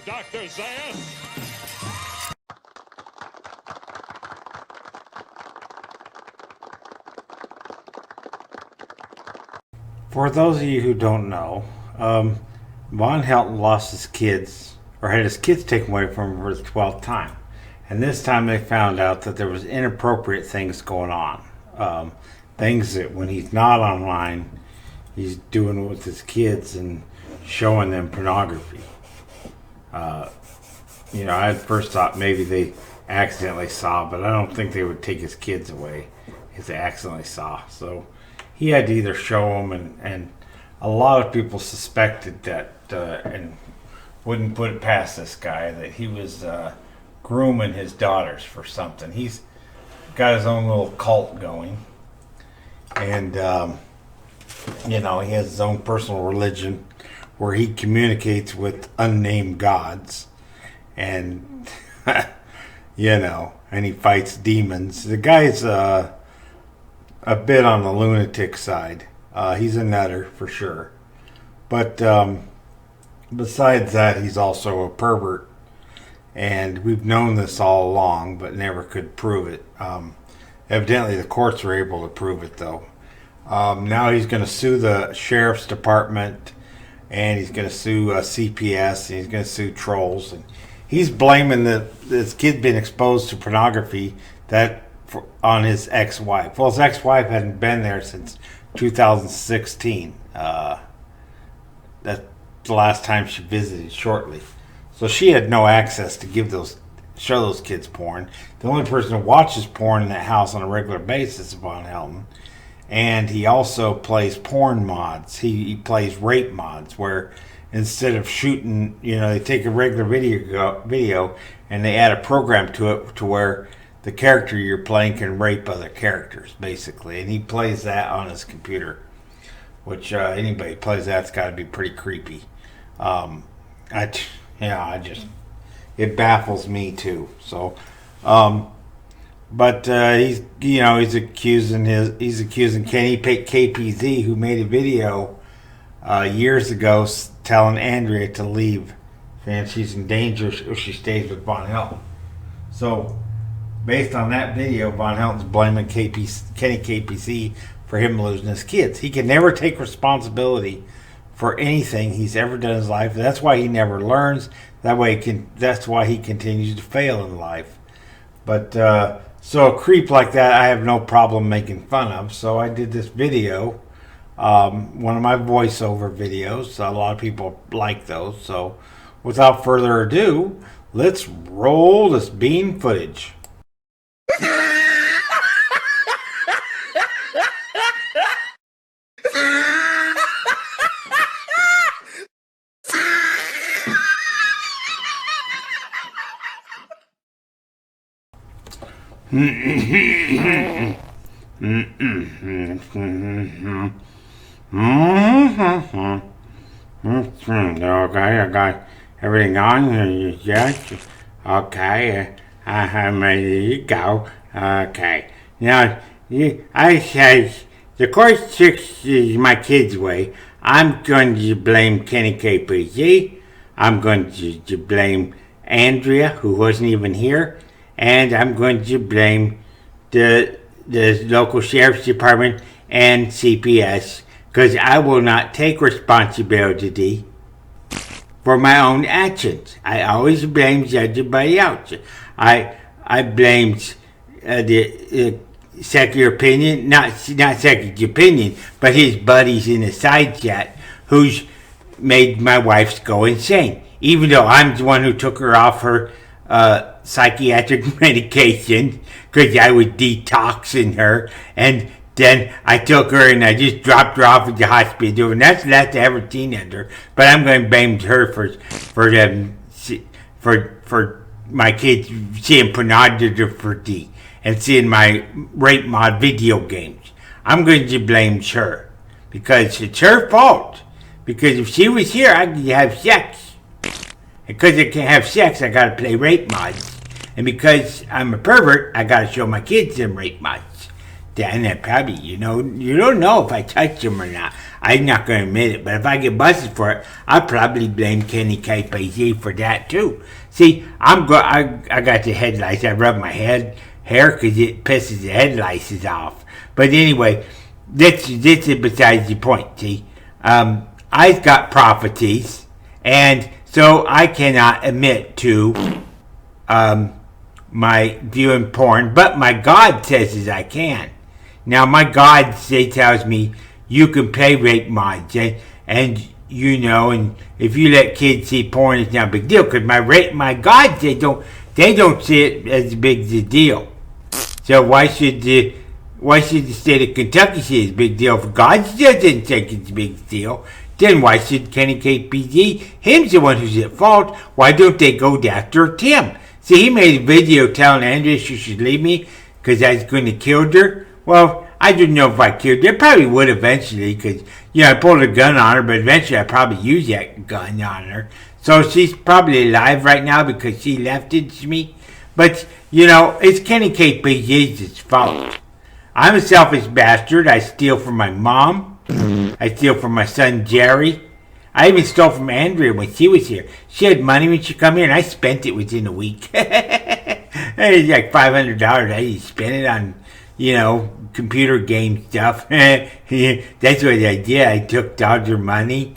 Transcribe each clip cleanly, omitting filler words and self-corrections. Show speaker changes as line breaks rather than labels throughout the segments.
Dr. Zayas.
For those of you who don't know, Vonhelton lost his kids, or had his kids taken away from him for the 12th time. And this time they found out that there was inappropriate things going on. Things that when he's not online, he's doing with his kids and showing them pornography. I at first thought maybe they accidentally saw, but I don't think they would take his kids away if they accidentally saw. So he had to either show them, and a lot of people suspected that and wouldn't put it past this guy that he was grooming his daughters for something. He's got his own little cult going, and he has his own personal religion where he communicates with unnamed gods, and and he fights demons. The guy's a bit on the lunatic side. He's a nutter for sure, but besides that, he's also a pervert, and we've known this all along, but never could prove it. Evidently, the courts were able to prove it, though. Now he's going to sue the sheriff's department, and he's going to sue CPS, and he's going to sue trolls, and he's blaming this kid being exposed to pornography on his ex-wife. Well, his ex-wife hadn't been there since 2016. That's the last time she visited shortly. So she had no access to show those kids porn. The only person who watches porn in that house on a regular basis is Vonhelton. And he also plays porn mods. He plays rape mods where instead of shooting, they take a regular video and they add a program to it to where the character you're playing can rape other characters, basically. And he plays that on his computer, which anybody who plays that's got to be pretty creepy. It baffles me too. So, but he's accusing Kenny KPZ, who made a video years ago telling Andrea to leave, and she's in danger if she stays with Vonhelton. So, based on that video, Vonhelton's blaming Kenny KPZ for him losing his kids. He can never take responsibility for anything he's ever done in his life. That's why he never learns. That's why he continues to fail in life. But so a creep like that, I have no problem making fun of. So I did this video, one of my voiceover videos. A lot of people like those. So without further ado, let's roll this bean footage. Okay, I got everything on. Yeah, Okay, there you go. Okay. Now, I say, of course, this is my kid's way. I'm going to blame Kenny KPZ. I'm going to blame Andrea, who wasn't even here. And I'm going to blame the local sheriff's department and CPS, because I will not take responsibility for my own actions. I always blame everybody else. I blamed the second opinion, not second opinion, but his buddies in the side chat who's made my wife go insane. Even though I'm the one who took her off her psychiatric medication because I was detoxing her, and then I took her and I just dropped her off at the hospital, and that's ever teenager. But I'm going to blame her for my kids seeing pornography and seeing my rape mod video games. I'm going to blame her because it's her fault. Because if she was here, I could have sex. And because I can't have sex, I gotta play rape mods. And because I'm a pervert, I gotta show my kids them rape mods. And that probably, you don't know if I touch them or not. I'm not gonna admit it, but if I get busted for it, I'll probably blame Kenny KPZ for that too. See, I got the headlights. I rub my hair because it pisses the headlights off. But anyway, this is besides the point. See, I've got prophecies, and so I cannot admit to my viewing porn, but my God says I can. Now, my God tells me you can play rape mods, and and if you let kids see porn, it's not a big deal, because my God they don't see it as big as a deal. So why should the state of Kentucky see it as a big deal? If God doesn't think it's a big deal, then why should Kenny KPZ, him's the one who's at fault, why don't they go after Tim? See, he made a video telling Andrea she should leave me because I was going to kill her. Well, I didn't know if I killed her. I probably would eventually because, I pulled a gun on her, but eventually I'd probably use that gun on her. So she's probably alive right now because she left it to me. But, it's Kenny KPZ's fault. I'm a selfish bastard. I steal from my mom. I steal from my son Jerry. I even stole from Andrea when she was here. She had money when she come here, and I spent it within a week. It's like $500. I just spent it on, computer game stuff. That's what I did. I took all her money,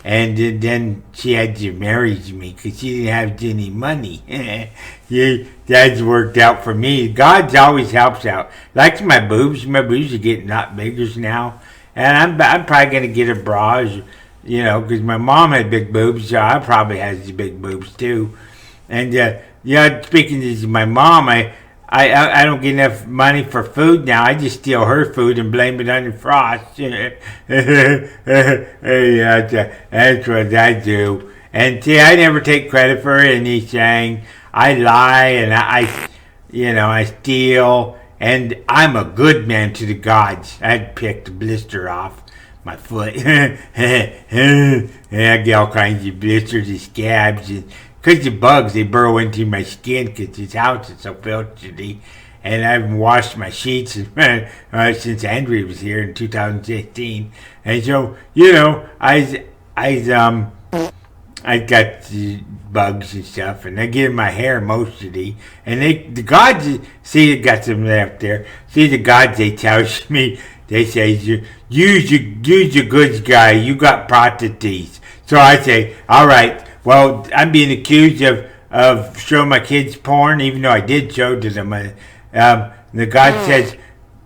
and then she had to marry me because she didn't have any money. That's worked out for me. God always helps out. Like my boobs. My boobs are getting a lot bigger now. And I'm probably going to get a bra, because my mom had big boobs, so I probably has big boobs too. And, speaking of my mom, I don't get enough money for food now. I just steal her food and blame it on the frost. That's what I do. And see, I never take credit for anything. I lie and I steal. And I'm a good man to the gods. I'd pick the blister off my foot. I get all kinds of blisters and scabs. Because the bugs, they burrow into my skin because this house is so filthy. And I haven't washed my sheets since Andrea was here in 2016. And so, I got the bugs and stuff, and I get in my hair mostly. And the gods, see, they got some left there. See, the gods, they tell me, they say, use your goods, guy. You got prostitutes. So I say, all right, well, I'm being accused of showing my kids porn, even though I did show to them. The God says,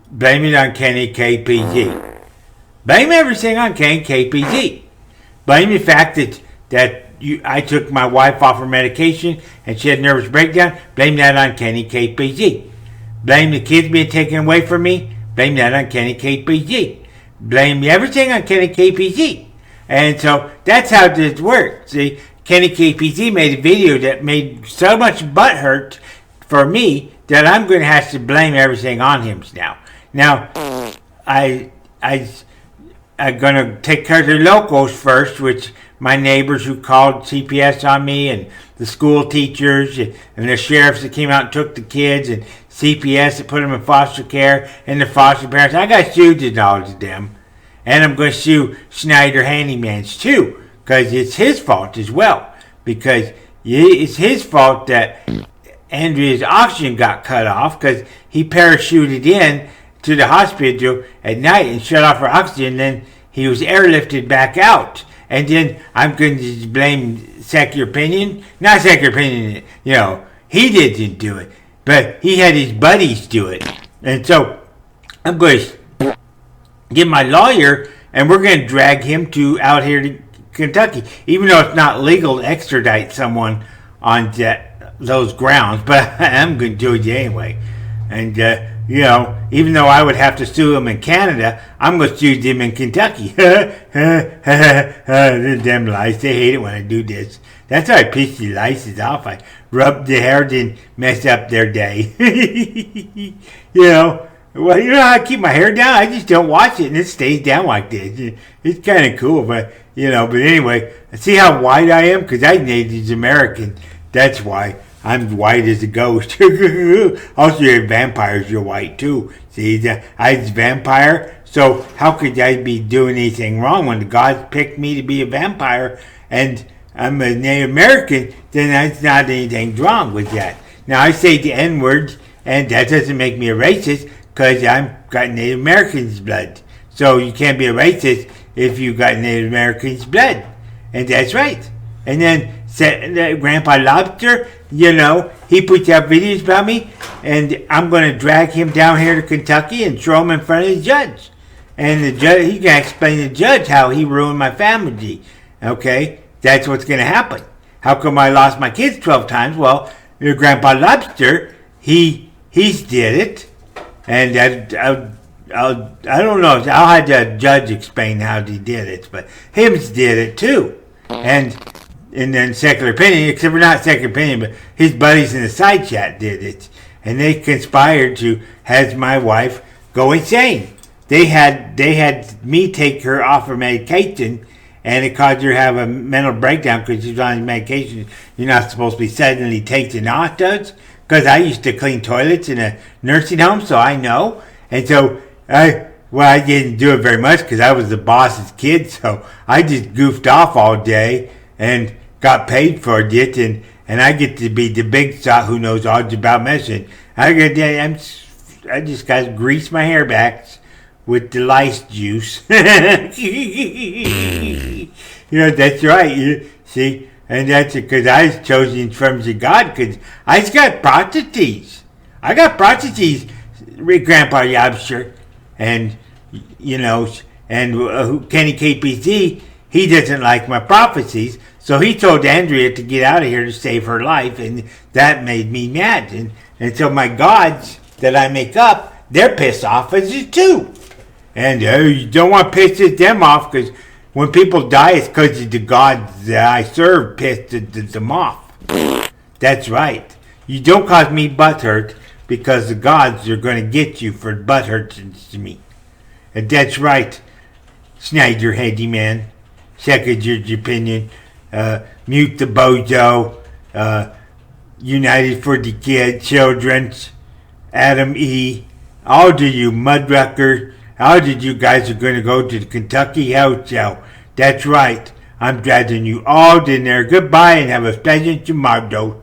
blame it on Kenny KPZ. Blame everything on Kenny KPZ. Blame the fact that I took my wife off her medication and she had a nervous breakdown. Blame that on Kenny KPZ. Blame the kids being taken away from me. Blame that on Kenny KPZ. Blame everything on Kenny KPZ. And so that's how this works. See, Kenny KPZ made a video that made so much butt hurt for me that I'm going to have to blame everything on him now. Now, I'm going to take care of the locals first, which my neighbors who called CPS on me, and the school teachers, and the sheriffs that came out and took the kids, and CPS that put them in foster care, and the foster parents. I got sued to all of them. And I'm going to sue Schneider Handymans too, because it's his fault as well. Because it's his fault that Andrea's oxygen got cut off, because he parachuted in to the hospital at night and shut off her oxygen. Then he was airlifted back out. And then I'm going to blame secular opinion. Not secular opinion, he didn't do it. But he had his buddies do it. And so I'm going to get my lawyer, and we're going to drag him out here to Kentucky, even though it's not legal to extradite someone on those grounds. But I'm going to do it anyway. And even though I would have to sue him in Canada, I'm going to sue them in Kentucky. Them lice, they hate it when I do this. That's how I piss the lices off. I rub the hair, then mess up their day. Well, how I keep my hair down? I just don't wash it, and it stays down like this. It's kind of cool, but anyway, see how white I am? Because I'm Native American. That's why I'm white as a ghost. Also, your vampires, you're white too. See, I was a vampire, so how could I be doing anything wrong when the gods picked me to be a vampire, and I'm a Native American? Then that's not anything wrong with that. Now, I say the N-words, and that doesn't make me a racist, because I've got Native Americans' blood. So you can't be a racist if you got Native Americans' blood. And that's right. And then Grandpa Lobster, he puts out videos about me, and I'm going to drag him down here to Kentucky and throw him in front of the judge. And the judge, he can explain to the judge how he ruined my family. Okay? That's what's going to happen. How come I lost my kids 12 times? Well, your Grandpa Lobster, he's did it. And I don't know. I'll have the judge explain how he did it, but Hims did it too. And then secular opinion, except for not secular opinion, but his buddies in the side chat did it, and they conspired to have my wife go insane. They had me take her off her medication, and it caused her to have a mental breakdown because she's on medication you're not supposed to be suddenly taking off, does. Because I used to clean toilets in a nursing home, so I know. And so I didn't do it very much because I was the boss's kid, so I just goofed off all day and got paid for it, and I get to be the big shot who knows all about medicine. I just got to grease my hair back with the lice juice. That's right. See? And that's because I was chosen from the God, because I just got prostitutes. I got prostitutes, Grandpa Yobster. And, Kenny KPZ, he doesn't like my prophecies. So he told Andrea to get out of here to save her life. And that made me mad. And so my gods that I make up, they're pissed off as it too. And you don't want to piss them off, because when people die, it's because the gods that I serve pissed them off. That's right. You don't cause me butthurt, because the gods are going to get you for butthurt to me. And that's right, Schneider Handyman. Second your opinion. Mute the Bozo. United for the Children. Adam E. All of you mudruckers. All of you guys are going to go to the Kentucky Health Show. That's right. I'm dragging you all in there. Goodbye and have a pleasant tomorrow.